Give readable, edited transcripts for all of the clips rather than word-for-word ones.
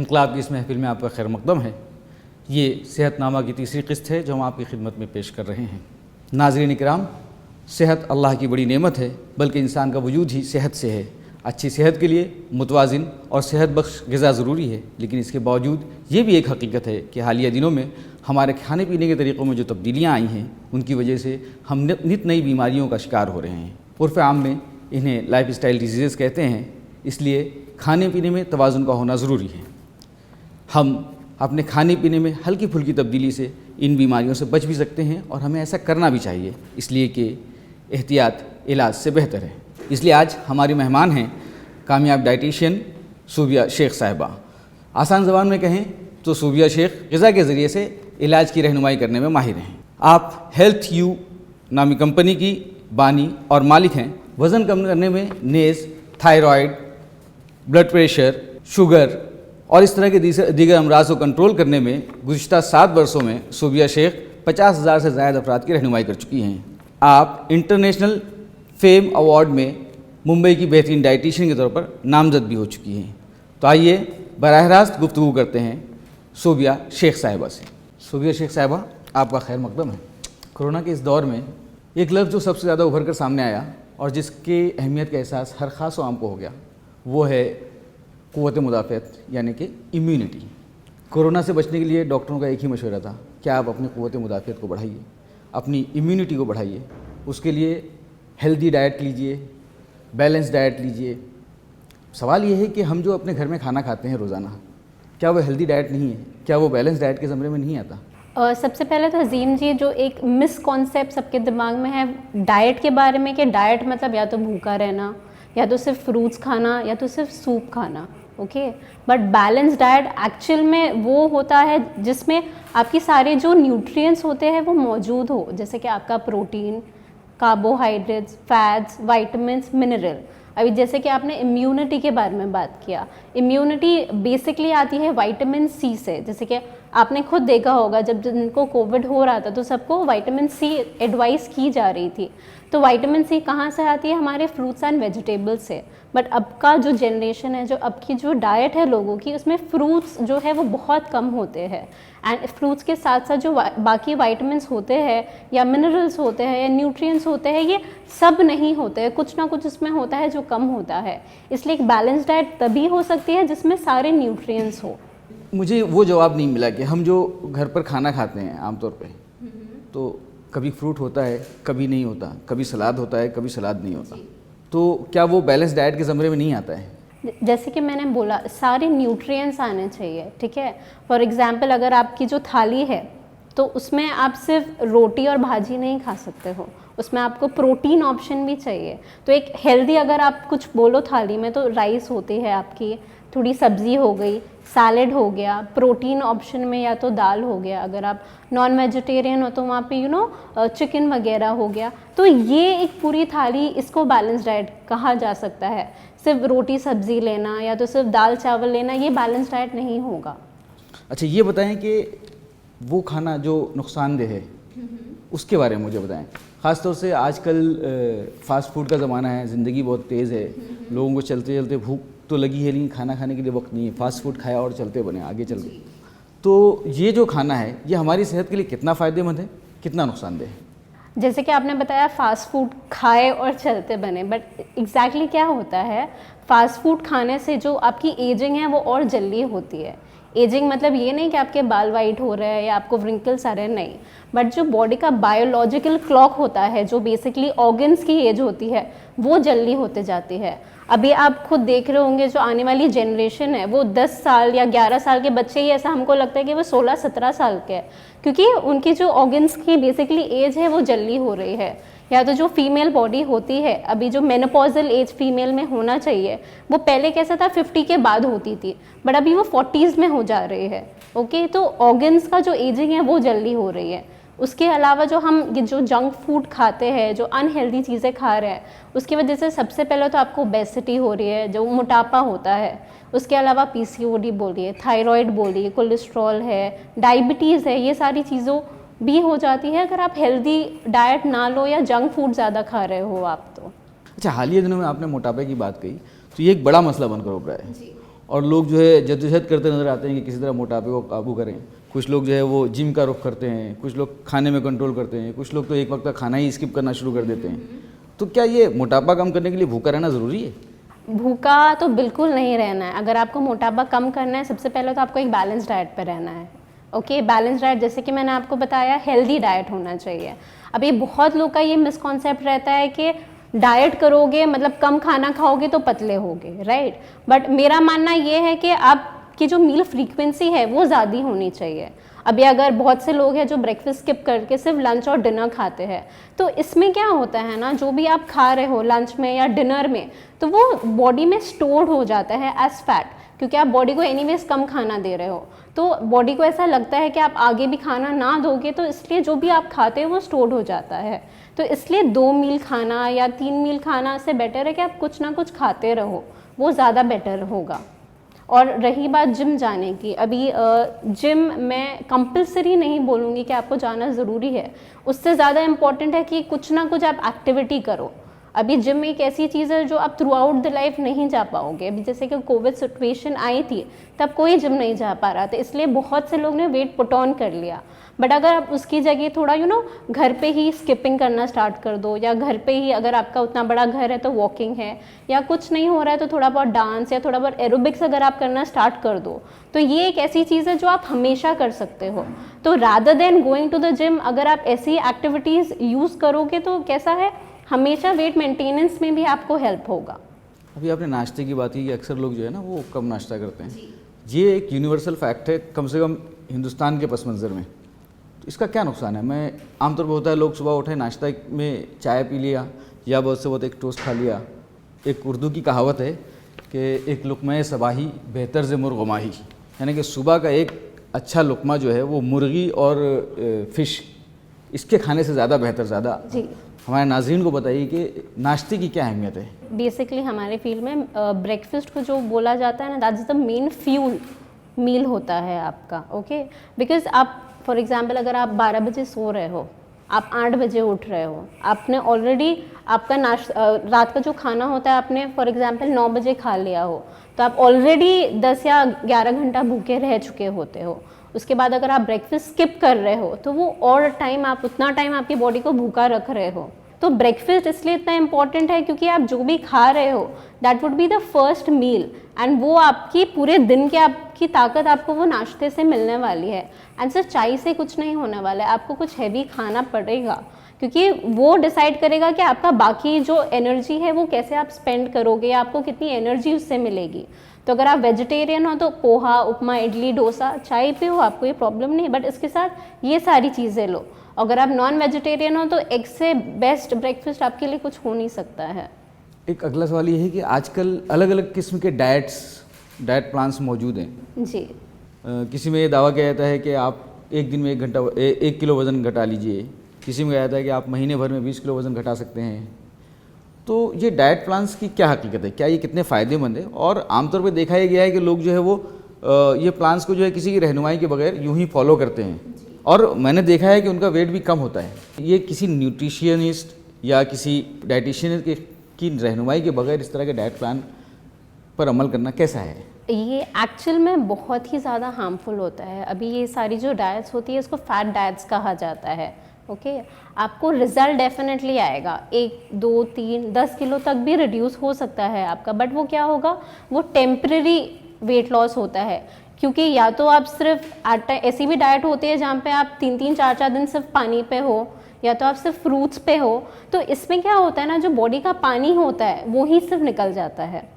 इनकलाब की इस महफिल में आपका खैर मकदम है। ये सेहतनामा की तीसरी किस्त है जो हम आपकी खिदमत में पेश कर रहे हैं। नाज़रीन इकराम, सेहत अल्लाह की बड़ी नेमत है, बल्कि इंसान का वजूद ही सेहत से है। अच्छी सेहत के लिए मुतवाज़िन और सेहत बख्श ग़िज़ा ज़रूरी है, लेकिन इसके बावजूद ये भी एक हकीकत है कि हालिया दिनों में हमारे खाने पीने के तरीक़ों में जो तब्दीलियाँ आई हैं, उनकी वजह से हम नित नई बीमारियों का शिकार हो रहे हैं। उर्फ़ आम में इन्हें लाइफ स्टाइल डिजीज़ कहते हैं। इसलिए खाने पीने में तवाज़ुन का होना ज़रूरी है। हम अपने खाने पीने में हल्की फुल्की तब्दीली से इन बीमारियों से बच भी सकते हैं और हमें ऐसा करना भी चाहिए, इसलिए कि एहतियात इलाज से बेहतर है। इसलिए आज हमारी मेहमान हैं कामयाब डाइटिशियन सूबिया शेख साहिबा। आसान ज़बान में कहें तो सूबिया शेख ग़िज़ा के ज़रिए से इलाज की रहनुमाई करने में माहिर हैं। आप हेल्थ यू नामी कंपनी की बानी और मालिक हैं। वज़न कम करने में नेज़, थायराइड, ब्लड प्रेशर, शुगर और इस तरह के दीगर अमराज को कंट्रोल करने में गुज़िश्ता 7 वर्षों में सूबिया शेख 50,000 से ज़ायद अफराद की रहनुमाई कर चुकी हैं। आप इंटरनेशनल फेम अवार्ड में मुंबई की बेहतरीन डाइटिशियन के तौर पर नामज़द भी हो चुकी हैं। तो आइए बराह रास्त गुफ्तगू करते हैं सूबिया शेख साहिबा से। सूबिया शेख साहिबा, आपका खैर मकदम है। कोरोना के इस दौर में एक लफ्ज़ जो सबसे ज़्यादा उभर कर सामने आया और जिसकी अहमियत का एहसास हर ख़ास आम को हो गया, वो है क़ुव्वत मुदाफ़अत यानी कि इम्यूनिटी। कोरोना से बचने के लिए डॉक्टरों का एक ही मशवरा था कि आप अपनी क़ुव्वत मुदाफ़अत को बढ़ाइए, अपनी इम्यूनिटी को बढ़ाइए। उसके लिए हेल्दी डाइट लीजिए, बैलेंस डाइट लीजिए। सवाल ये है कि हम जो अपने घर में खाना खाते हैं रोज़ाना, क्या वो हेल्दी डाइट नहीं है? क्या वो बैलेंस डाइट के ज़मरे में नहीं आता? सबसे पहले तो अजीम जी, जो एक मिसकॉन्सेप्ट सबके दिमाग में है डाइट के बारे में कि डाइट मतलब या तो भूखा रहना, या तो सिर्फ फ्रूट्स खाना, या तो सिर्फ सूप खाना। Okay, but balance diet actual में वो होता है जिसमें आपकी सारे जो न्यूट्रिएंट्स होते हैं वो मौजूद हो, जैसे कि आपका protein, carbohydrates, fats, vitamins, mineral. अभी जैसे कि आपने इम्यूनिटी के बारे में बात किया, इम्यूनिटी बेसिकली आती है विटामिन सी से। जैसे कि आपने खुद देखा होगा जब जिनको कोविड हो रहा था तो सबको विटामिन सी एडवाइस की जा रही थी। तो विटामिन सी कहाँ से आती है? हमारे फ्रूट्स एंड वेजिटेबल्स से। बट अब का जो जनरेशन है, जो अब की जो डाइट है लोगों की, उसमें फ्रूट्स जो है वो बहुत कम होते हैं। एंड फ्रूट्स के साथ साथ जो बाकी विटामिन्स होते हैं या मिनरल्स होते हैं या न्यूट्रिएंट्स होते हैं, ये सब नहीं होते हैं, कुछ ना कुछ उसमें होता है जो कम होता है। इसलिए एक बैलेंस डाइट तभी हो सकती है जिसमें सारे न्यूट्रिएंट्स हो। मुझे वो जवाब नहीं मिला कि हम जो घर पर खाना खाते हैं आमतौर पे, तो कभी फ्रूट होता है, कभी नहीं होता, कभी सलाद होता है, कभी सलाद नहीं होता। तो क्या वो बैलेंस डाइट के ज़मरे में नहीं आता है? जैसे कि मैंने बोला, सारे न्यूट्रिएंट्स आने चाहिए, ठीक है। फॉर एग्जांपल, अगर आपकी जो थाली है तो उसमें आप सिर्फ रोटी और भाजी नहीं खा सकते हो, उसमें आपको प्रोटीन ऑप्शन भी चाहिए। तो एक हेल्दी अगर आप कुछ बोलो थाली में, तो राइस होती है आपकी, थोड़ी सब्ज़ी हो गई, सैलेड हो गया, प्रोटीन ऑप्शन में या तो दाल हो गया, अगर आप नॉन वेजिटेरियन हो तो वहाँ पे चिकन वगैरह हो गया। तो ये एक पूरी थाली, इसको बैलेंस डाइट कहा जा सकता है। सिर्फ रोटी सब्ज़ी लेना या तो सिर्फ दाल चावल लेना, ये बैलेंस डाइट नहीं होगा। अच्छा, ये बताएं कि वो खाना जो नुकसानदेह है उसके बारे में मुझे बताएं। ख़ासतौर से आजकल फ़ास्ट फूड का ज़माना है, ज़िंदगी बहुत तेज़ है, लोगों को चलते चलते भूख तो लगी है, लेकिन खाना खाने के लिए वक्त नहीं है। फ़ास्ट फूड खाया और चलते बने आगे चल के। तो ये जो खाना है, ये हमारी सेहत के लिए कितना फ़ायदेमंद है, कितना नुकसानदेह है? जैसे कि आपने बताया फ़ास्ट फूड खाए और चलते बने, बट एग्जैक्टली क्या होता है, फ़ास्ट फूड खाने से जो आपकी एजिंग है वो और जल्दी होती है। एजिंग मतलब ये नहीं कि आपके बाल वाइट हो रहे हैं या आपको व्रिंकल्स आ रहे हैं, नहीं, बट जो बॉडी का बायोलॉजिकल क्लॉक होता है, जो बेसिकली ऑर्गन्स की एज होती है, वो जल्दी होते जाती है। अभी आप खुद देख रहे होंगे जो आने वाली जनरेशन है वो 10 साल या 11 साल के बच्चे ही ऐसा हमको लगता है कि वो 16-17 साल के हैं, क्योंकि उनकी जो ऑर्गन्स की बेसिकली एज है वो जल्दी हो रही है। या तो जो फीमेल बॉडी होती है, अभी जो मेनोपॉजल एज फीमेल में होना चाहिए, वो पहले कैसा था 50 के बाद होती थी, बट अभी वो 40s में हो जा रही है। ओके, तो ऑर्गन्स का जो एजिंग है वो जल्दी हो रही है। उसके अलावा जो हम जो जंक फूड खाते हैं, जो अनहेल्दी चीज़ें खा रहे हैं, उसकी वजह से सबसे पहले तो आपको ओबेसिटी हो रही है, जो मोटापा होता है। उसके अलावा पीसीओडी बोलिए, थायराइड बोलिए, कोलेस्ट्रॉल है, डायबिटीज़ है, ये सारी चीज़ों भी हो जाती है अगर आप हेल्दी डाइट ना लो या जंक फूड ज़्यादा खा रहे हो आप तो। अच्छा, हालिया दिनों में आपने मोटापे की बात कही, तो ये एक बड़ा मसला बनकर उभरा है। और लोग जो है जद्दोजहद करते नज़र आते हैं कि किसी तरह मोटापे को काबू करें। कुछ लोग जो है वो जिम का रुख करते हैं, कुछ लोग खाने में कंट्रोल करते हैं, कुछ लोग तो एक वक्त का खाना ही स्किप करना शुरू कर देते हैं। तो क्या ये मोटापा कम करने के लिए भूखा रहना ज़रूरी है? भूखा तो बिल्कुल नहीं रहना है। अगर आपको मोटापा कम करना है, सबसे पहले तो आपको एक बैलेंस डाइट पर रहना है। ओके, बैलेंस डाइट जैसे कि मैंने आपको बताया, हेल्दी डाइट होना चाहिए। अब ये बहुत लोग का ये मिसकॉन्सेप्ट रहता है कि डाइट करोगे मतलब कम खाना खाओगे तो पतले होगे, राइट। बट मेरा मानना ये है कि आपकी जो मील फ्रीक्वेंसी है वो ज़्यादा होनी चाहिए। अभी अगर बहुत से लोग हैं जो ब्रेकफास्ट स्किप करके सिर्फ लंच और डिनर खाते हैं, तो इसमें क्या होता है ना, जो भी आप खा रहे हो लंच में या डिनर में, तो वो बॉडी में स्टोर हो जाता है एज फैट, क्योंकि आप बॉडी को एनीवेज कम खाना दे रहे हो। तो बॉडी को ऐसा लगता है कि आप आगे भी खाना ना दोगे, तो इसलिए जो भी आप खाते हो वो स्टोर हो जाता है। तो इसलिए 2 मील खाना या 3 मील खाना से बेटर है कि आप कुछ ना कुछ खाते रहो, वो ज़्यादा बेटर होगा। और रही बात जिम जाने की, अभी जिम मैं कंपलसरी नहीं बोलूँगी कि आपको जाना ज़रूरी है, उससे ज़्यादा इम्पॉर्टेंट है कि कुछ ना कुछ आप एक्टिविटी करो। अभी जिम एक ऐसी चीज़ है जो आप थ्रू आउट द लाइफ नहीं जा पाओगे। अभी जैसे कि कोविड सिचुएशन आई थी, तब कोई जिम नहीं जा पा रहा था, इसलिए बहुत से लोग ने वेट पुट ऑन कर लिया। बट अगर आप उसकी जगह थोड़ा घर पे ही स्किपिंग करना स्टार्ट कर दो, या घर पे ही अगर आपका उतना बड़ा घर है तो वॉकिंग है, या कुछ नहीं हो रहा है तो थोड़ा बहुत डांस या थोड़ा बहुत एरोबिक्स अगर आप करना स्टार्ट कर दो, तो ये एक ऐसी चीज़ है जो आप हमेशा कर सकते हो। तो rather than going to the gym, अगर आप ऐसी एक्टिविटीज़ यूज़ करोगे तो कैसा है, हमेशा वेट मेंटेनेंस में भी आपको हेल्प होगा। अभी आपने नाश्ते की बात की कि अक्सर लोग जो है ना वो कम नाश्ता करते हैं। ये एक यूनिवर्सल फैक्ट है, कम से कम हिंदुस्तान के पस मंज़र में। तो इसका क्या नुकसान है? मैं आमतौर पर होता है लोग सुबह उठे, नाश्ता में चाय पी लिया या बहुत से बहुत एक टोस्ट खा लिया। एक उर्दू की कहावत है कि एक लुक़्मा सबाही बेहतर से मुर्गमाही, यानी कि सुबह का एक अच्छा लुक़मा जो है वो मुर्गी और फ़िश, इसके खाने से ज़्यादा बेहतर, ज़्यादा। जी, हमारे नाज़रीन को बताइए कि नाश्ते की क्या अहमियत है? बेसिकली हमारे फील्ड में ब्रेकफास्ट को जो बोला जाता है ना, that is the main fuel meal होता है आपका। ओके, बिकॉज आप फॉर एग्जांपल अगर आप 12 बजे सो रहे हो, आप 8 बजे उठ रहे हो, आपने ऑलरेडी आपका रात का जो खाना होता है आपने फॉर एग्जांपल 9 बजे खा लिया हो, तो आप ऑलरेडी 10 या 11 घंटा भूखे रह चुके होते हो। उसके बाद अगर आप ब्रेकफास्ट स्किप कर रहे हो तो वो और टाइम, आप उतना टाइम आपकी बॉडी को भूखा रख रहे हो। तो ब्रेकफास्ट इसलिए इतना इंपॉर्टेंट है क्योंकि आप जो भी खा रहे हो that would be the first meal, and वो आपकी पूरे दिन की आपकी ताकत आपको वो नाश्ते से मिलने वाली है। एंड सिर्फ चाय से कुछ नहीं होने वाला है, आपको कुछ हैवी खाना पड़ेगा, क्योंकि वो डिसाइड करेगा कि आपका बाकी जो एनर्जी है वो कैसे आप स्पेंड करोगे, या आपको कितनी एनर्जी उससे मिलेगी। तो अगर आप वेजिटेरियन हो तो पोहा, उपमा, इडली, डोसा, चाय पियो, आपको ये प्रॉब्लम नहीं, बट इसके साथ ये सारी चीज़ें लो। अगर आप नॉन वेजिटेरियन हो तो एग से बेस्ट ब्रेकफास्ट आपके लिए कुछ हो नहीं सकता है। एक अगला सवाल ये है कि आजकल अलग अलग किस्म के डाइट प्लान्स मौजूद हैं जी। किसी में ये दावा किया जाता है कि आप एक दिन में 1 किलो वज़न घटा लीजिए, किसी में कहा जाता है कि आप महीने भर में 20 किलो वज़न घटा सकते हैं। तो ये डाइट प्लान्स की क्या हकीकत है, क्या ये कितने फ़ायदेमंद है? और आमतौर पे देखा गया है कि लोग जो है वो ये प्लान्स को जो है किसी की रहनुमाई के बगैर यूं ही फॉलो करते हैं, और मैंने देखा है कि उनका वेट भी कम होता है। ये किसी न्यूट्रिशियनिस्ट या किसी डाइटिशियन की रहनुमाई के बगैर इस तरह के डाइट प्लान पर अमल करना कैसा है? ये एक्चुअल में बहुत ही ज़्यादा हार्मफुल होता है। अभी ये सारी जो डाइट्स होती है इसको फैट डाइट्स कहा जाता है। ओके, आपको रिजल्ट डेफिनेटली आएगा, 1, 2, 3, 10 किलो तक भी रिड्यूस हो सकता है आपका, बट वो क्या होगा, वो टेम्परेरी वेट लॉस होता है। क्योंकि या तो आप सिर्फ ऐसी भी डाइट होती है जहाँ पे आप 3-3, 4-4 दिन सिर्फ पानी पे हो, या तो आप सिर्फ फ्रूट्स पे हो। तो इसमें क्या होता है ना, जो बॉडी का पानी होता है वो ही सिर्फ निकल जाता है,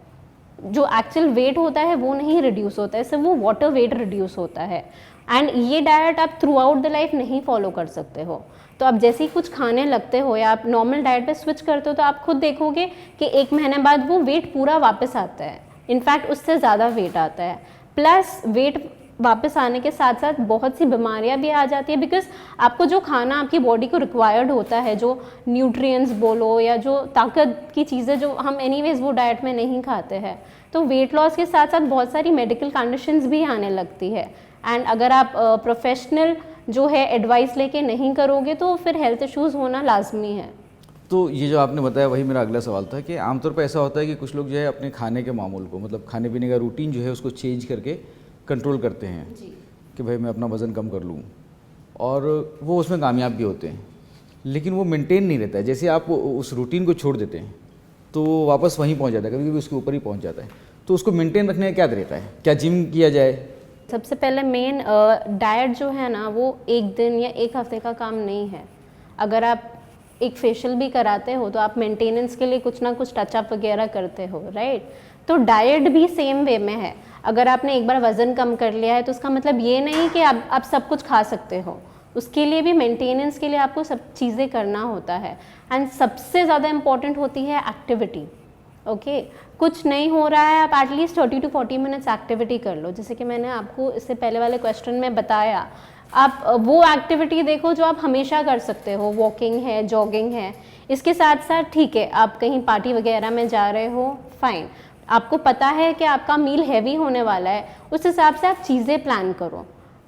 जो एक्चुअल वेट होता है वो नहीं रिड्यूस होता है, सिर्फ वो वाटर वेट रिड्यूस होता है। एंड ये डाइट आप थ्रू आउट द लाइफ नहीं फॉलो कर सकते हो। तो आप जैसे ही कुछ खाने लगते हो या आप नॉर्मल डाइट पे स्विच करते हो तो आप खुद देखोगे कि 1 महीने बाद वो वेट पूरा वापस आता है, इनफैक्ट उससे ज़्यादा वेट आता है। प्लस वेट वापस आने के साथ साथ बहुत सी बीमारियां भी आ जाती है, बिकॉज आपको जो खाना आपकी बॉडी को रिक्वायर्ड होता है, जो न्यूट्रिएंट्स बोलो या जो ताकत की चीज़ें जो हम एनीवेज वो डाइट में नहीं खाते हैं, तो वेट लॉस के साथ साथ बहुत सारी मेडिकल कंडीशंस भी आने लगती है। एंड अगर आप प्रोफेशनल जो है एडवाइस लेके नहीं करोगे तो फिर हेल्थ इश्यूज़ होना लाजमी है। तो ये जो आपने बताया वही मेरा अगला सवाल था कि आमतौर पर ऐसा होता है कि कुछ लोग जो है अपने खाने के मामूल को, मतलब खाने पीने का रूटीन जो है उसको चेंज करके कंट्रोल करते हैं कि भाई मैं अपना वज़न कम कर लूँ, और वो उसमें कामयाब भी होते हैं, लेकिन वो मेंटेन नहीं रहता है। जैसे आप उस रूटीन को छोड़ देते हैं तो वो वापस वहीं पहुंच जाता है, कभी कभी उसके ऊपर ही पहुंच जाता है। तो उसको मेंटेन रखने का क्या तरीका है? क्या जिम किया जाए? सबसे पहले मेन डाइट जो है ना वो एक दिन या एक हफ्ते का काम नहीं है। अगर आप एक फेशियल भी कराते हो तो आप मेंटेनेंस के लिए कुछ ना कुछ टचअप वगैरह करते हो, राइट? तो डाइट भी सेम वे में है। अगर आपने एक बार वज़न कम कर लिया है तो उसका मतलब ये नहीं कि आप सब कुछ खा सकते हो। उसके लिए भी मेंटेनेंस के लिए आपको सब चीज़ें करना होता है। एंड सबसे ज़्यादा इम्पॉर्टेंट होती है एक्टिविटी। ओके, कुछ नहीं हो रहा है, आप एटलीस्ट 30 to 40 मिनट्स एक्टिविटी कर लो। जैसे कि मैंने आपको इससे पहले वाले क्वेश्चन में बताया, आप वो एक्टिविटी देखो जो आप हमेशा कर सकते हो। वॉकिंग है, जॉगिंग है। इसके साथ साथ ठीक है, आप कहीं पार्टी वगैरह में जा रहे हो, फाइन, आपको पता है कि आपका मील हैवी होने वाला है, उस हिसाब से आप चीज़ें प्लान करो।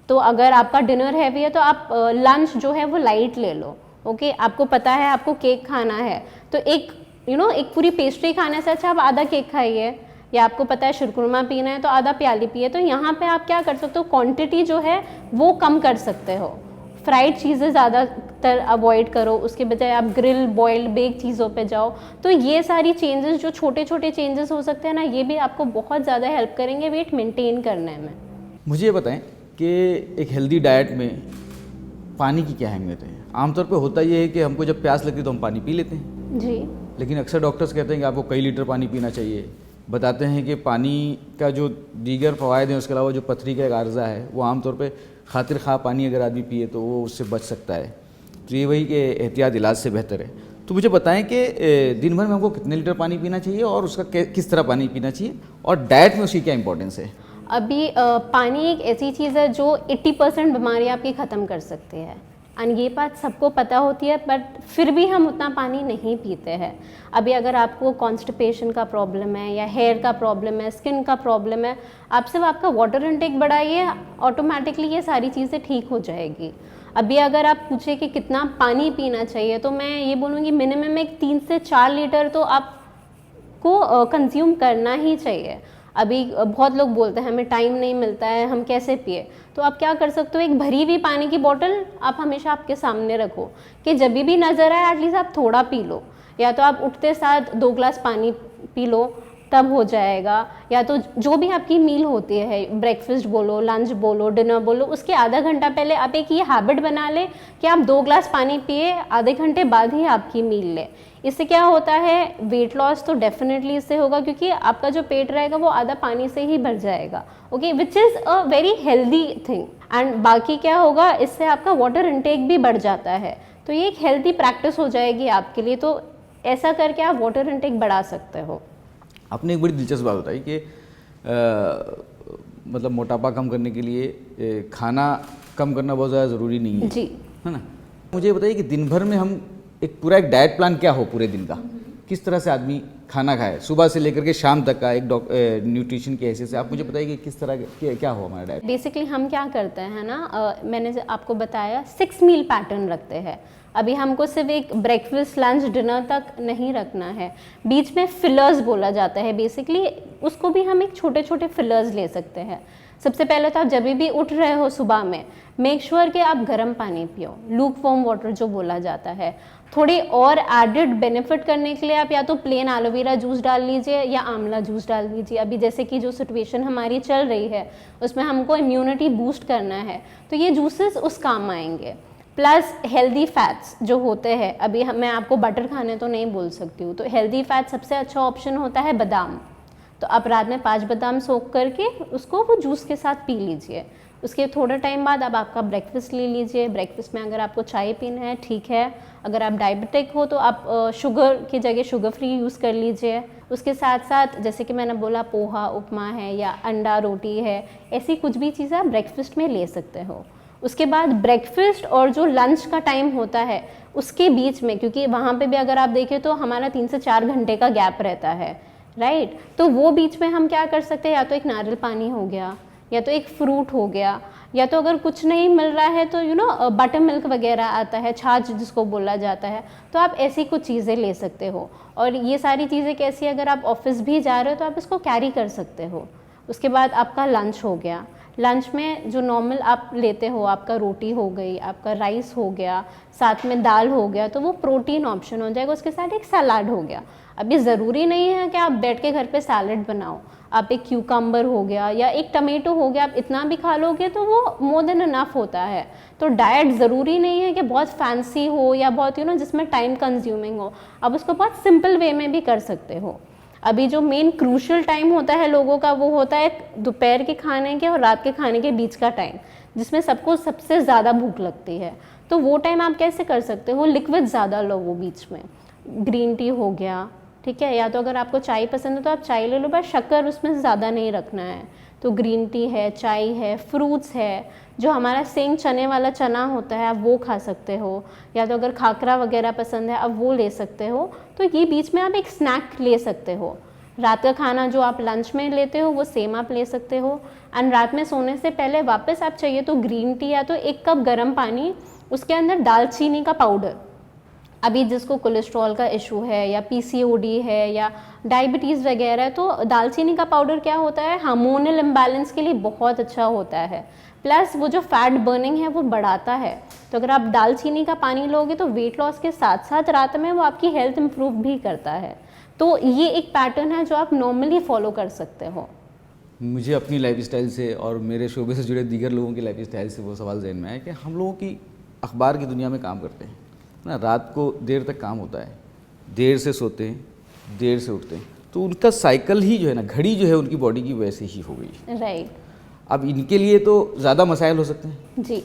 तो अगर आपका डिनर हैवी है तो आप लंच जो है वो लाइट ले लो। ओके, आपको पता है आपको केक खाना है तो एक एक पूरी पेस्ट्री खाने से अच्छा आप आधा केक खाइए, या आपको पता है शिरकुरमा पीना है तो आधा प्याली पिए। तो यहाँ पे आप क्या कर सकते हो, क्वांटिटी जो है वो कम कर सकते हो। फ्राइड चीज़ें ज़्यादातर अवॉइड करो, उसके बजाय आप ग्रिल, बॉइल्ड, बेक चीज़ों पे जाओ। तो ये सारी चेंजेस जो छोटे छोटे चेंजेस हो सकते हैं ना, ये भी आपको बहुत ज़्यादा हेल्प करेंगे वेट मेंटेन करने में। मुझे ये बताएं कि एक हेल्दी डाइट में पानी की क्या अहमियत है? आमतौर पे होता ये है कि हमको जब प्यास लगती है तो हम पानी पी लेते हैं जी, लेकिन अक्सर डॉक्टर्स कहते हैं कि आपको कई लीटर पानी पीना चाहिए। बताते हैं कि पानी का जो दीगर फ़वायद हैं उसके अलावा जो पथरी का एक आर्जा है वो आमतौर पे खातिर खा पानी अगर आदमी पिए तो वो उससे बच सकता है। तो ये वही कि एहतियात इलाज से बेहतर है। तो मुझे बताएं कि दिन भर में हमको कितने लीटर पानी पीना चाहिए और उसका किस तरह पानी पीना चाहिए, और डाइट में उसकी क्या इंपॉर्टेंस है? अभी पानी एक ऐसी चीज़ है जो 80% बीमारी आपकी ख़त्म कर सकती है। एंड ये बात सबको पता होती है, बट फिर भी हम उतना पानी नहीं पीते हैं। अभी अगर आपको कॉन्स्टिपेशन का प्रॉब्लम है या हेयर का प्रॉब्लम है, स्किन का प्रॉब्लम है, आप सिर्फ आपका वाटर इनटेक बढ़ाइए, ऑटोमेटिकली ये सारी चीज़ें ठीक हो जाएगी। अभी अगर आप पूछे कि कितना पानी पीना चाहिए तो मैं ये बोलूँगी मिनिमम एक 3 से 4 लीटर तो आपको कंज्यूम करना ही चाहिए। अभी बहुत लोग बोलते हैं हमें टाइम नहीं मिलता है, हम कैसे पिए? तो आप क्या कर सकते हो, एक भरी हुई पानी की बोतल आप हमेशा आपके सामने रखो कि जब भी नज़र आए एटलीस्ट आप थोड़ा पी लो, या तो आप उठते साथ 2 ग्लास पानी पी लो तब हो जाएगा, या तो जो भी आपकी मील होती है, ब्रेकफास्ट बोलो, लंच बोलो, डिनर बोलो, उसके आधा घंटा पहले आप एक ये हैबिट बना ले कि आप 2 ग्लास पानी पिए, आधे घंटे बाद ही आपकी मील ले। इससे क्या होता है, वेट लॉस तो डेफिनेटली इससे होगा क्योंकि आपका जो पेट रहेगा वो आधा पानी से ही भर जाएगा। Okay, which is a very healthy thing. And बाकी क्या होगा, इससे आपका वाटर इनटेक भी बढ़ जाता है। तो ये एक हेल्दी प्रैक्टिस हो जाएगी आपके लिए। तो ऐसा करके आप वाटर इनटेक बढ़ा सकते हो। आपने एक बड़ी दिलचस्प बात बताई कि मतलब मोटापा कम करने के लिए खाना कम करना बहुत ज़्यादा ज़रूरी नहीं है, जी, है ना? मुझे ये बताइए कि दिन भर में हम एक पूरा एक डाइट प्लान क्या हो पूरे दिन का, किस तरह से आदमी खाना खाए सुबह से लेकर के शाम तक का, एक न्यूट्रिशन की हैसियत से आप मुझे बताइए कि किस तरह क्या हो हमारा डाइट? बेसिकली हम क्या करते हैं ना, मैंने आपको बताया 6 मील पैटर्न रखते हैं। अभी हमको सिर्फ एक ब्रेकफास्ट, लंच, डिनर तक नहीं रखना है, बीच में फिलर्स बोला जाता है। बेसिकली उसको भी हम एक छोटे छोटे फिलर्स ले सकते हैं। सबसे पहले तो आप जब भी उठ रहे हो सुबह में, मेक श्योर कि आप गर्म पानी पियो, लूक वार्म वाटर जो बोला जाता है। थोड़ी और एडिड बेनिफिट करने के लिए आप या तो प्लेन एलोवेरा जूस डाल लीजिए या आंवला जूस डाल लीजिए। अभी जैसे कि जो सिचुएशन हमारी चल रही है उसमें हमको इम्यूनिटी बूस्ट करना है, तो ये जूसेस उस काम आएंगे। प्लस हेल्दी फैट्स जो होते हैं, अभी मैं आपको बटर खाने तो नहीं बोल सकती हूँ, तो हेल्दी फैट सबसे अच्छा ऑप्शन होता है बादाम। तो आप रात में 5 बादाम सोख करके उसको वो जूस के साथ पी लीजिए। उसके थोड़ा टाइम बाद अब आपका ब्रेकफास्ट ले लीजिए। ब्रेकफास्ट में अगर आपको चाय पीना है ठीक है, अगर आप डायबिटिक हो तो आप शुगर की जगह शुगर फ्री यूज़ कर लीजिए। उसके साथ साथ जैसे कि मैंने बोला पोहा, उपमा है या अंडा रोटी है, ऐसी कुछ भी चीज़ें आप ब्रेकफास्ट में ले सकते हो। उसके बाद ब्रेकफास्ट और जो लंच का टाइम होता है उसके बीच में, क्योंकि वहाँ पे भी अगर आप देखें तो हमारा 3 से 4 घंटे का गैप रहता है, राइट? तो वो बीच में हम क्या कर सकते हैं, या तो एक नारियल पानी हो गया, या तो एक फ्रूट हो गया, या तो अगर कुछ नहीं मिल रहा है तो बटर मिल्क वगैरह आता है, छाछ जिसको बोला जाता है, तो आप ऐसी कुछ चीज़ें ले सकते हो। और ये सारी चीज़ें कैसी, अगर आप ऑफिस भी जा रहे हो तो आप इसको कैरी कर सकते हो। उसके बाद आपका लंच हो गया, लंच में जो नॉर्मल आप लेते हो, आपका रोटी हो गई, आपका राइस हो गया, साथ में दाल हो गया, तो वो प्रोटीन ऑप्शन हो जाएगा। उसके साथ एक सलाद हो गया। अभी ज़रूरी नहीं है कि आप बैठ के घर पे सैलड बनाओ, आप एक क्यूकम्बर हो गया या एक टमेटो हो गया, आप इतना भी खा लोगे तो वो मोर देन इनफ होता है। तो डाइट ज़रूरी नहीं है कि बहुत फैंसी हो या बहुत जिसमें टाइम कंज्यूमिंग हो, आप उसको बहुत सिंपल वे में भी कर सकते हो। अभी जो मेन क्रूशल टाइम होता है लोगों का, वो होता है दोपहर के खाने के और रात के खाने के बीच का टाइम, जिसमें सबको सबसे ज़्यादा भूख लगती है। तो वो टाइम आप कैसे कर सकते हो, लिक्विड ज़्यादा लो वो बीच में, ग्रीन टी हो गया, ठीक है, या तो अगर आपको चाय पसंद है तो आप चाय ले लो, बस शक्कर उसमें ज़्यादा नहीं रखना है। तो ग्रीन टी है, चाय है, फ्रूट्स है, जो हमारा सेंग चने वाला चना होता है आप वो खा सकते हो, या तो अगर खाकरा वगैरह पसंद है आप वो ले सकते हो। तो ये बीच में आप एक स्नैक ले सकते हो। रात का खाना जो आप लंच में लेते हो वो सेम आप ले सकते हो। एंड रात में सोने से पहले वापस आप चाहिए तो ग्रीन टी या तो 1 कप गर्म पानी, उसके अंदर दालचीनी का पाउडर। अभी जिसको कोलेस्ट्रॉल का इशू है या पीसीओडी है या डायबिटीज़ वगैरह है, तो दालचीनी का पाउडर क्या होता है, हार्मोनल इम्बैलेंस के लिए बहुत अच्छा होता है। प्लस वो जो फैट बर्निंग है वो बढ़ाता है। तो अगर आप दालचीनी का पानी लोगे तो वेट लॉस के साथ साथ रात में वो आपकी हेल्थ इम्प्रूव भी करता है। तो ये एक पैटर्न है जो आप नॉर्मली फॉलो कर सकते हो। मुझे अपनी लाइफस्टाइल से और मेरे शोबे से जुड़े दीगर लोगों की लाइफस्टाइल से वो सवाल ज़हन में आया कि हम लोगों की अखबार की दुनिया में काम करते हैं ना, रात को देर तक काम होता है, देर से सोते हैं, देर से उठते हैं, तो उनका साइकिल ही जो है ना, घड़ी जो है उनकी बॉडी की वैसे ही हो गई। राइट। अब इनके लिए तो ज़्यादा मसाइल हो सकते हैं जी।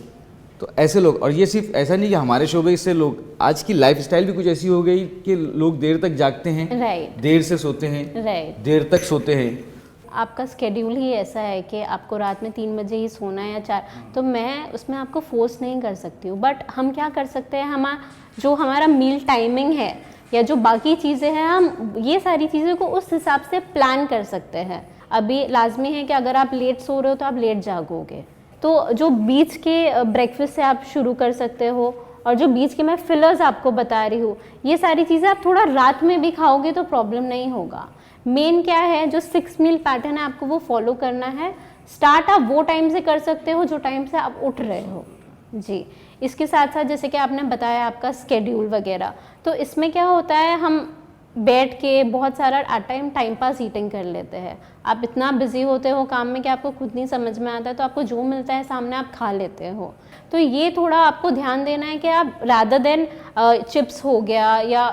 तो ऐसे लोग, और ये सिर्फ ऐसा नहीं कि हमारे शोबे से लोग, आज की लाइफस्टाइल भी कुछ ऐसी हो गई कि लोग देर तक जागते हैं, राइट, देर से सोते हैं, राइट। देर तक सोते हैं। आपका स्केड्यूल ही ऐसा है कि आपको रात में 3 बजे ही सोना है या 4, तो मैं उसमें आपको फोर्स नहीं कर सकती हूँ। बट हम क्या कर सकते हैं, हमारा मील टाइमिंग है या जो बाकी चीज़ें हैं, हम ये सारी चीज़ों को उस हिसाब से प्लान कर सकते हैं। अभी लाजमी है कि अगर आप लेट सो रहे हो तो आप लेट जागोगे, तो जो बीच के ब्रेकफास्ट से आप शुरू कर सकते हो, और जो बीच के मैं फिलर्स आपको बता रही हूँ, ये सारी चीज़ें आप थोड़ा रात में भी खाओगे तो प्रॉब्लम नहीं होगा। मेन क्या है, जो 6 मील पैटर्न है आपको वो फॉलो करना है। स्टार्ट आप वो टाइम से कर सकते हो जो टाइम से आप उठ रहे हो। जी। इसके साथ साथ जैसे कि आपने बताया आपका स्केड्यूल वगैरह, तो इसमें क्या होता है, हम बैठ के बहुत सारा टाइम पास ईटिंग कर लेते हैं। आप इतना बिजी होते हो काम में कि आपको खुद नहीं समझ में आता है, तो आपको जो मिलता है सामने आप खा लेते हो। तो ये थोड़ा आपको ध्यान देना है कि आप रादर देन चिप्स हो गया या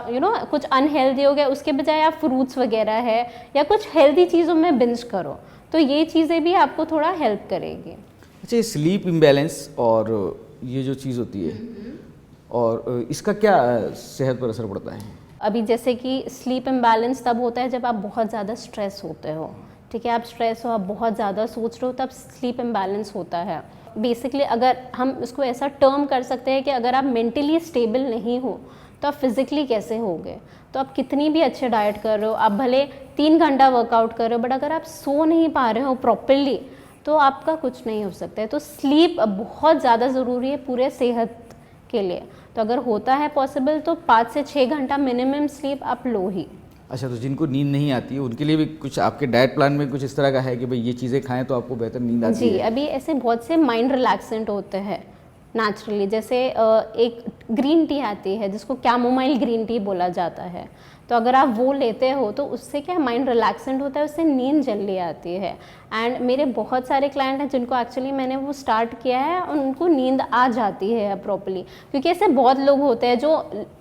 कुछ अनहेल्दी हो गया, उसके बजाय आप फ्रूट्स वगैरह है या कुछ हेल्दी चीज़ों में बिंज करो। तो ये चीज़ें भी आपको थोड़ा हेल्प करेगी। अच्छा, ये स्लीप इम्बैलेंस और ये जो चीज़ होती है, और इसका क्या सेहत पर असर पड़ता है? अभी जैसे कि स्लीप इम्बैलेंस तब होता है जब आप बहुत ज़्यादा स्ट्रेस होते हो, ठीक है, आप स्ट्रेस हो, आप बहुत ज़्यादा सोच रहे हो, तब स्लीप इम्बैलेंस होता है। बेसिकली अगर हम इसको ऐसा टर्म कर सकते हैं कि अगर आप मेंटली स्टेबल नहीं हो तो आप फिज़िकली कैसे होगे। तो आप कितनी भी अच्छे डाइट कर रहे हो, आप भले 3 घंटा वर्कआउट कर रहे हो, बट अगर आप सो नहीं पा रहे हो प्रॉपरली तो आपका कुछ नहीं हो सकता है। तो स्लीप बहुत ज़्यादा ज़रूरी है पूरे सेहत के लिए। तो अगर होता है पॉसिबल तो 5 से 6 घंटा मिनिमम स्लीप आप लो ही। अच्छा, तो जिनको नींद नहीं आती है उनके लिए भी कुछ आपके डाइट प्लान में कुछ इस तरह का है कि भाई ये चीज़ें खाएं तो आपको बेहतर नींद आती है? जी, अभी ऐसे बहुत से माइंड रिलैक्सेंट होते हैं नेचुरली। जैसे एक ग्रीन टी आती है जिसको कैमोमाइल ग्रीन टी बोला जाता है, तो अगर आप वो लेते हो तो उससे क्या माइंड रिलैक्सेंट होता है, उससे नींद जल्दी आती है। एंड मेरे बहुत सारे क्लाइंट हैं जिनको एक्चुअली मैंने वो स्टार्ट किया है और उनको नींद आ जाती है प्रॉपर्ली। क्योंकि ऐसे बहुत लोग होते हैं जो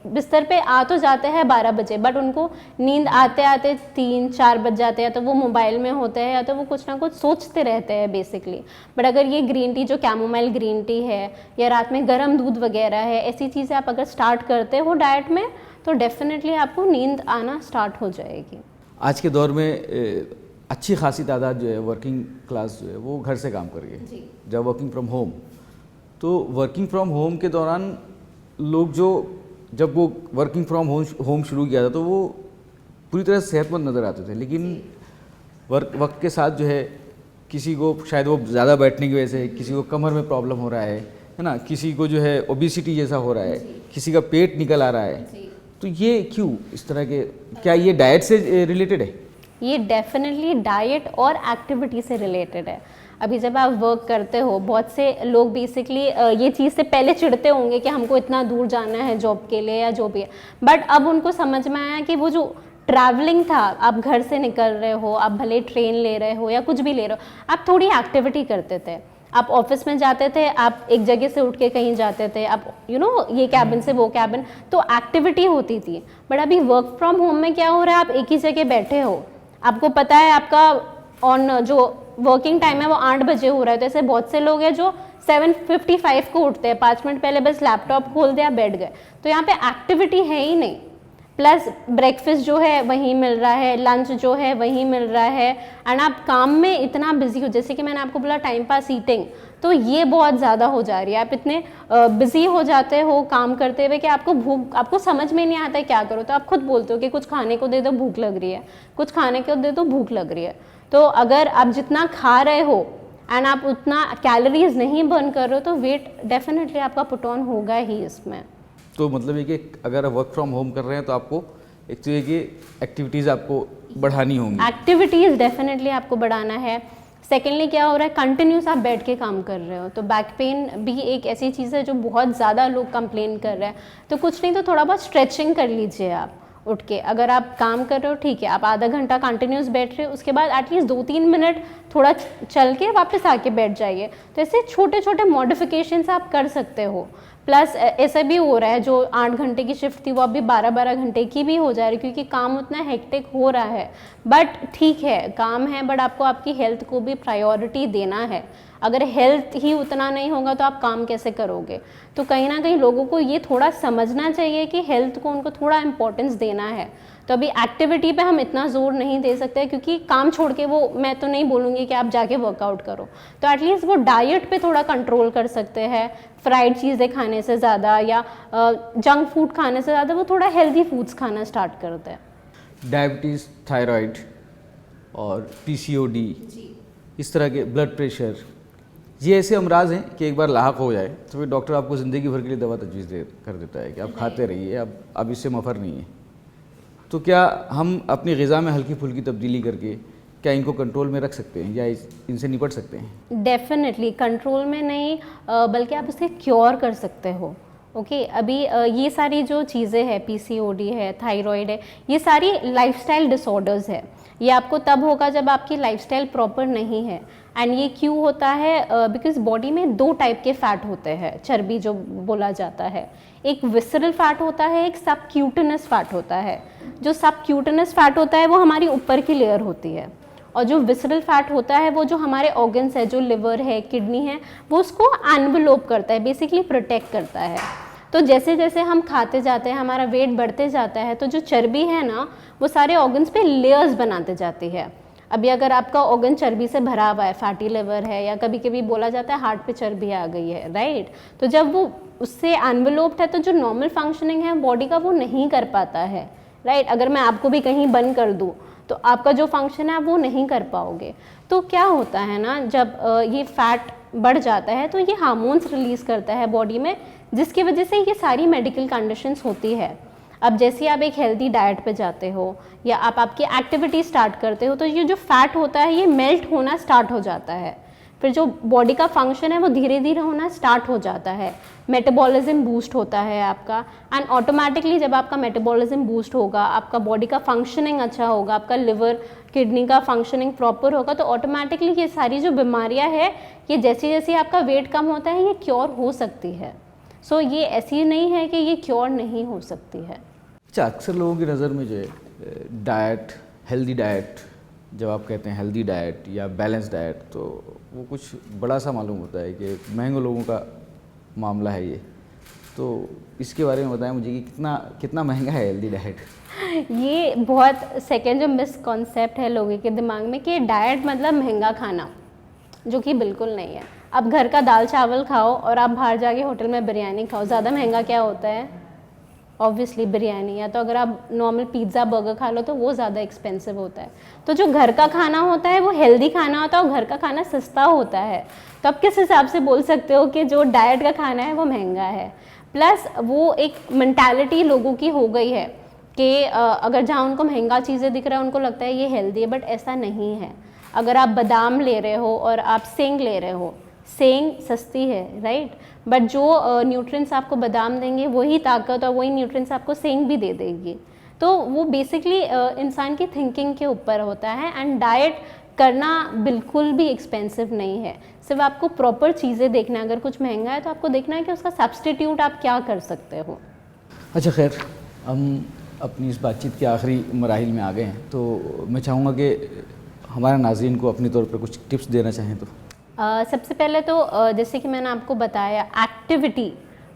बिस्तर पे आ तो जाते हैं 12 बजे, बट उनको नींद आते आते 3-4 बज जाते हैं, तो वो मोबाइल में होते हैं या तो वो कुछ ना कुछ सोचते रहते हैं बेसिकली। बट अगर ये ग्रीन टी जो कैमोमाइल ग्रीन टी है या रात में गर्म दूध वगैरह है, ऐसी चीज़ें आप अगर स्टार्ट करते हो डाइट में तो डेफिनेटली आपको नींद आना स्टार्ट हो जाएगी। आज के दौर में अच्छी खासी तादाद जो है वर्किंग क्लास जो है वो घर से काम कर रही है, जब वर्किंग फ्रॉम होम। तो वर्किंग फ्रॉम होम के दौरान लोग जब वो वर्किंग फ्रॉम होम शुरू किया था तो वो पूरी तरह सेहतमंद नज़र आते थे, लेकिन वक्त के साथ जो है किसी को शायद वो ज़्यादा बैठने की वजह से, किसी को कमर में प्रॉब्लम हो रहा है ना, किसी को जो है ओबिसिटी जैसा हो रहा है, किसी का पेट निकल आ रहा है, तो ये क्यों इस तरह के, क्या ये डाइट से रिलेटेड है? ये डेफिनेटली डाइट और एक्टिविटी से रिलेटेड है। अभी जब आप वर्क करते हो, बहुत से लोग बेसिकली ये चीज़ से पहले चिढ़ते होंगे कि हमको इतना दूर जाना है जॉब के लिए या जो भी है, बट अब उनको समझ में आया कि वो जो ट्रैवलिंग था, आप घर से निकल रहे हो, आप भले ट्रेन ले रहे हो या कुछ भी ले रहे हो, आप थोड़ी एक्टिविटी करते थे। आप ऑफिस में जाते थे, आप एक जगह से उठ के कहीं जाते थे, आप ये कैबिन से वो कैबिन, तो एक्टिविटी होती थी। बट अभी वर्क फ्रॉम होम में क्या हो रहा है, आप एक ही जगह बैठे हो, आपको पता है आपका ऑन जो वर्किंग टाइम है वो 8 बजे हो रहा है, तो ऐसे बहुत से लोग हैं जो 7:55 को उठते हैं, 5 मिनट पहले बस लैपटॉप खोल दिया, बैठ गए, तो यहाँ पे एक्टिविटी है ही नहीं। प्लस ब्रेकफास्ट जो है वहीं मिल रहा है, लंच जो है वहीं मिल रहा है, एंड आप काम में इतना बिजी हो, जैसे कि मैंने आपको बोला टाइम पास ईटिंग, तो ये बहुत ज़्यादा हो जा रही है। आप इतने बिजी हो जाते हो काम करते हुए कि आपको समझ में नहीं आता है क्या करो, तो आप खुद बोलते हो कि कुछ खाने को दे दो, भूख लग रही है, कुछ खाने को दे दो, भूख लग रही है। तो अगर आप जितना खा रहे हो एंड आप उतना कैलोरीज नहीं बर्न कर रहे हो, तो वेट डेफिनेटली आपका पुट ऑन होगा ही इसमें। तो मतलब ये कि अगर आप वर्क फ्रॉम होम कर रहे हैं तो आपको एक तो ये कि एक्टिविटीज़ आपको बढ़ानी होंगी, एक्टिविटीज़ डेफिनेटली आपको बढ़ाना है। सेकेंडली क्या हो रहा है, कंटिन्यूस आप बैठ के काम कर रहे हो, तो बैक पेन भी एक ऐसी चीज़ है जो बहुत ज़्यादा लोग कंप्लेन कर रहे हैं। तो कुछ नहीं तो थोड़ा बहुत स्ट्रेचिंग कर लीजिए आप उठ के। अगर आप काम कर रहे हो ठीक है, आप आधा घंटा कंटिन्यूस बैठ रहे हो, उसके बाद एटलीस्ट 2-3 मिनट थोड़ा चल के वापस आके बैठ जाइए। तो ऐसे छोटे छोटे मॉडिफिकेशंस आप कर सकते हो। प्लस ऐसा भी हो रहा है, जो 8 घंटे की शिफ्ट थी वो अभी 12-12 घंटे की भी हो जा रही है, क्योंकि काम उतना हेक्टिक हो रहा है। बट ठीक है, काम है, बट आपको आपकी हेल्थ को भी प्रायोरिटी देना है। अगर हेल्थ ही उतना नहीं होगा तो आप काम कैसे करोगे? तो कहीं ना कहीं लोगों को ये थोड़ा समझना चाहिए कि हेल्थ को उनको थोड़ा इम्पोर्टेंस देना है। तो अभी एक्टिविटी पे हम इतना जोर नहीं दे सकते, क्योंकि काम छोड़ के, वो मैं तो नहीं बोलूँगी कि आप जाके वर्कआउट करो, तो एटलीस्ट वो डाइट पे थोड़ा कंट्रोल कर सकते हैं। फ्राइड चीज़ें खाने से ज़्यादा या जंक फूड खाने से ज़्यादा वो थोड़ा हेल्दी फूड्स खाना स्टार्ट करते हैं। डायबिटीज़, थायराइड और PCOD, इस तरह के ब्लड प्रेशर, ये ऐसे अमराज हैं कि एक बार लाहक हो जाए तो फिर डॉक्टर आपको ज़िंदगी भर के लिए दवा तजवीज़ कर देता है कि आप खाते रहिए, अब इससे मफर नहीं है। तो क्या हम अपनी ग़िज़ा में हल्की फुल्की तब्दीली करके क्या इनको कंट्रोल में रख सकते हैं या इनसे निपट सकते हैं? डेफिनेटली कंट्रोल में नहीं, बल्कि आप इसे क्योर कर सकते हो। ओके, अभी ये सारी जो चीज़ें हैं, PCOD है, थायराइड है, ये सारी लाइफस्टाइल डिसऑर्डर्स है। ये आपको तब होगा जब आपकी लाइफस्टाइल प्रॉपर नहीं है। एंड ये क्यों होता है? बिकॉज बॉडी में 2 टाइप के फैट होते हैं, चर्बी जो बोला जाता है। एक विसरल फैट होता है, एक सबक्यूटेनस फैट होता है। जो सबक्यूटेनस फैट होता है वो हमारी ऊपर की लेयर होती है, और जो विसरल फैट होता है वो जो हमारे ऑर्गन्स है, जो लिवर है, किडनी है, वो उसको एनवेलोप करता है, बेसिकली प्रोटेक्ट करता है। तो जैसे जैसे हम खाते जाते हैं, हमारा वेट बढ़ते जाता है, तो जो चर्बी है ना, वो सारे ऑर्गन्स पे लेयर्स बनाते जाती है। अभी अगर आपका ऑर्गन चर्बी से भरा हुआ है, फैटी लिवर है, या कभी कभी बोला जाता है हार्ट पे चर्बी आ गई है, राइट, तो जब वो उससे एनवेलोप्ड है तो जो नॉर्मल फंक्शनिंग है बॉडी का वो नहीं कर पाता है, राइट। अगर मैं आपको भी कहीं बंद कर दूँ तो आपका जो फंक्शन है वो नहीं कर पाओगे। तो क्या होता है ना, जब ये फैट बढ़ जाता है तो ये हार्मोन्स रिलीज़ करता है बॉडी में, जिसकी वजह से ये सारी मेडिकल कंडीशंस होती है। अब जैसे आप एक हेल्दी डाइट पे जाते हो या आप आपकी एक्टिविटी स्टार्ट करते हो, तो ये जो फैट होता है ये मेल्ट होना स्टार्ट हो जाता है। फिर जो बॉडी का फंक्शन है वो धीरे धीरे होना स्टार्ट हो जाता है, मेटाबॉलिज्म बूस्ट होता है आपका, एंड ऑटोमेटिकली जब आपका मेटाबॉलिज्म बूस्ट होगा, आपका बॉडी का फंक्शनिंग अच्छा होगा, आपका लिवर किडनी का फंक्शनिंग प्रॉपर होगा, तो ऑटोमेटिकली ये सारी जो बीमारियां है, ये जैसे जैसे आपका वेट कम होता है ये क्योर हो सकती है। सो ये ऐसी नहीं है कि ये क्योर नहीं हो सकती है। अच्छा, अक्सर लोगों की नज़र में जो है डाइट, हेल्दी डाइट, जब आप कहते हैं हेल्दी डाइट या बैलेंस डाइट, तो वो कुछ बड़ा सा मालूम होता है कि महंगे लोगों का मामला है ये। तो इसके बारे में बताएं मुझे कि कितना महंगा है हेल्दी डाइट? ये बहुत सेकेंड जो मिसकॉन्सेप्ट है लोगों के दिमाग में कि डाइट मतलब महंगा खाना, जो कि बिल्कुल नहीं है। आप घर का दाल चावल खाओ और आप बाहर जाके होटल में बिरयानी खाओ, ज़्यादा महंगा क्या होता है? ऑब्वियसली बिरयानी, या तो अगर आप नॉर्मल पिज़्ज़ा बर्गर खा लो तो वो ज़्यादा एक्सपेंसिव होता है। तो जो घर का खाना होता है वो हेल्दी खाना होता है, और घर का खाना सस्ता होता है। तो आप किस हिसाब से बोल सकते हो कि जो डाइट का खाना है वो महंगा है? प्लस वो एक मेंटालिटी लोगों की हो गई है कि अगर जहाँ उनको महंगा चीज़ें दिख रहा है उनको लगता है ये हेल्दी है, बट ऐसा नहीं है। अगर आप बादाम ले रहे हो और आप सेंग ले रहे हो, सेंग सस्ती है राइट, बट जो न्यूट्रिएंट्स आपको बादाम देंगे वही ताकत और वही न्यूट्रिएंट्स आपको सेंग भी दे देगी। तो वो बेसिकली इंसान की थिंकिंग के ऊपर होता है। एंड डाइट करना बिल्कुल भी एक्सपेंसिव नहीं है, सिर्फ आपको प्रॉपर चीज़ें देखना है। अगर कुछ महंगा है तो आपको देखना है कि उसका सब्स्टिट्यूट आप क्या कर सकते हो। अच्छा खैर, हम अपनी इस बातचीत के आखिरी मराहिल में आ गए हैं, तो मैं चाहूँगा कि हमारे नाज़रीन को अपने तौर पर कुछ टिप्स देना चाहें तो। सबसे पहले तो जैसे कि मैंने आपको बताया, एक्टिविटी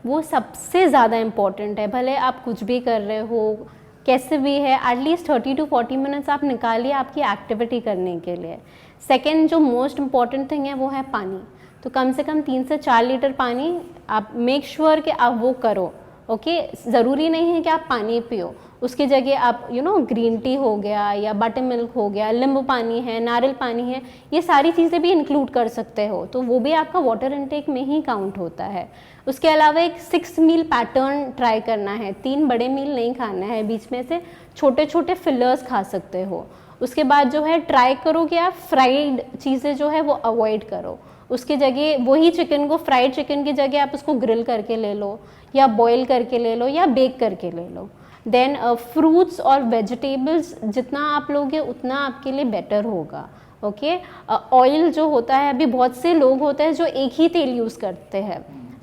वो सबसे ज़्यादा इम्पॉर्टेंट है। भले आप कुछ भी कर रहे हो, कैसे भी है, एटलीस्ट 30 to 40 मिनट्स आप निकालिए आपकी एक्टिविटी करने के लिए। सेकेंड जो मोस्ट इम्पॉर्टेंट थिंग है वो है पानी। तो कम से कम 3 से 4 लीटर पानी आप मेक श्योर कि आप वो करो। ओके, ज़रूरी नहीं है कि आप पानी पियो, उसकी जगह आप ग्रीन टी हो गया या बटर मिल्क हो गया, नींबू पानी है, नारियल पानी है, ये सारी चीज़ें भी इंक्लूड कर सकते हो। तो वो भी आपका वाटर इनटेक में ही काउंट होता है। उसके अलावा एक 6 मील पैटर्न ट्राई करना है। 3 बड़े मील नहीं खाना है, बीच में से छोटे छोटे फिलर्स खा सकते हो। उसके बाद जो है ट्राई करो कि आप फ्राइड चीज़ें जो है वो अवॉइड करो। उसकी जगह वही चिकन को, फ्राइड चिकन की जगह आप उसको ग्रिल करके ले लो, या बॉईल करके ले लो, या बेक करके ले लो। देन फ्रूट्स और वेजिटेबल्स जितना आप लोगे उतना आपके लिए बेटर होगा। ओके, ऑयल जो होता है, अभी बहुत से लोग होते हैं जो एक ही तेल यूज़ करते हैं,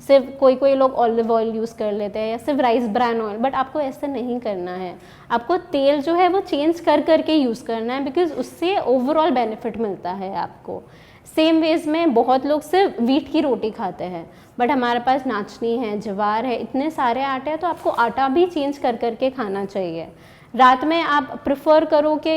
सिर्फ कोई लोग ऑलिव ऑयल यूज़ कर लेते हैं या सिर्फ राइस ब्रान ऑयल, बट आपको ऐसा नहीं करना है। आपको तेल जो है वो चेंज कर करके यूज़ करना है, बिकॉज उससे ओवरऑल बेनिफिट मिलता है आपको। सेम वेज में बहुत लोग सिर्फ वीट की रोटी खाते हैं, बट हमारे पास नाचनी है, ज्वार है, इतने सारे आटे हैं, तो आपको आटा भी चेंज कर करके खाना चाहिए। रात में आप प्रेफर करो कि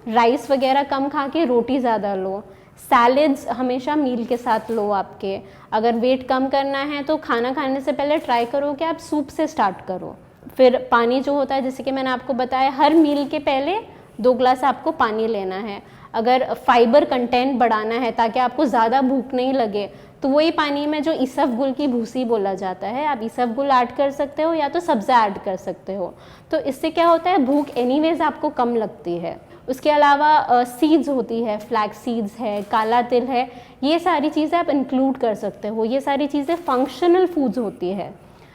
राइस वगैरह कम खा के रोटी ज़्यादा लो। सैलेड्स हमेशा मील के साथ लो आपके। अगर वेट कम करना है तो खाना खाने से पहले ट्राई करो कि आप सूप से स्टार्ट करो। फिर पानी जो होता है, जैसे कि मैंने आपको बताया, हर मील के पहले 2 ग्लास आपको पानी लेना है। अगर फाइबर कंटेंट बढ़ाना है ताकि आपको ज़्यादा भूख नहीं लगे, तो वही पानी में जो इसबगुल की भूसी बोला जाता है, आप इसबगुल ऐड कर सकते हो या तो सब्ज़ा ऐड कर सकते हो। तो इससे क्या होता है, भूख एनीवेज आपको कम लगती है। उसके अलावा सीड्स होती है, फ्लैक्स सीड्स है, काला तिल है, ये सारी चीज़ें आप इंक्लूड कर सकते हो। ये सारी चीज़ें फंक्शनल फूड्स होती है।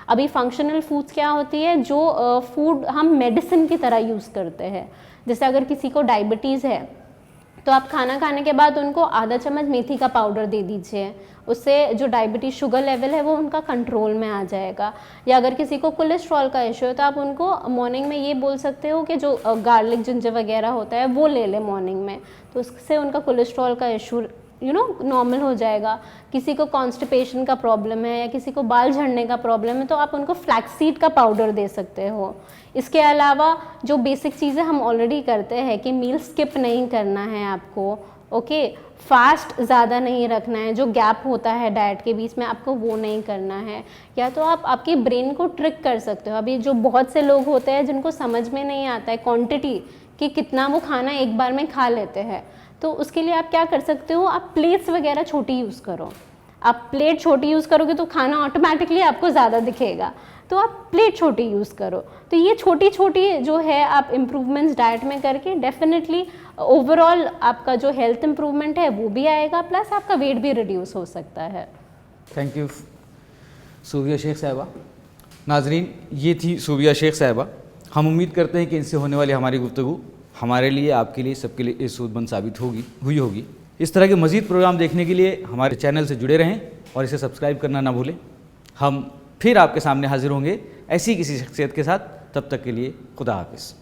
अभी फंक्शनल फूड्स क्या होती है, जो फूड हम मेडिसिन की तरह यूज़ करते हैं। जैसे अगर किसी को डायबिटीज़ है तो आप खाना खाने के बाद उनको आधा चम्मच मेथी का पाउडर दे दीजिए, उससे जो डायबिटीज़ शुगर लेवल है वो उनका कंट्रोल में आ जाएगा। या अगर किसी को कोलेस्ट्रॉल का इशू है तो आप उनको मॉर्निंग में ये बोल सकते हो कि जो गार्लिक जिंजर वगैरह होता है वो ले ले मॉर्निंग में, तो उससे उनका कोलेस्ट्रॉल का इशू नॉर्मल हो जाएगा। किसी को कॉन्स्टिपेशन का प्रॉब्लम है या किसी को बाल झड़ने का प्रॉब्लम है तो आप उनको फ्लैक्सीड का पाउडर दे सकते हो। इसके अलावा जो बेसिक चीज़ें हम ऑलरेडी करते हैं कि मील स्किप नहीं करना है आपको। ओके, फास्ट ज़्यादा नहीं रखना है, जो गैप होता है डाइट के बीच में आपको वो नहीं करना है। या तो आप आपके ब्रेन को ट्रिक कर सकते हो। अभी जो बहुत से लोग होते हैं जिनको समझ में नहीं आता है क्वांटिटी कि कितना वो खाना एक बार में खा लेते हैं, तो उसके लिए आप क्या कर सकते हो, आप प्लेट्स वगैरह छोटी यूज़ करो। आप प्लेट छोटी यूज़ करोगे तो खाना ऑटोमेटिकली आपको ज़्यादा दिखेगा, तो आप प्लेट छोटी यूज़ करो। तो ये छोटी छोटी जो है आप इम्प्रूवमेंट्स डाइट में करके डेफिनेटली ओवरऑल आपका जो हेल्थ इम्प्रूवमेंट है वो भी आएगा, प्लस आपका वेट भी रिड्यूस हो सकता है। थैंक यू सूबिया शेख साहिबा। नाजरीन, ये थी सूबिया शेख साहिबा। हम उम्मीद करते हैं कि इनसे होने वाली हमारी गुफ्तगू हमारे लिए, आपके लिए, सबके लिए सूदमंद साबित हुई होगी। इस तरह के मज़ीद प्रोग्राम देखने के लिए हमारे चैनल से जुड़े रहें और इसे सब्सक्राइब करना ना भूलें। हम फिर आपके सामने हाजिर होंगे ऐसी किसी शख्सियत के साथ। तब तक के लिए खुदा हाफिज़।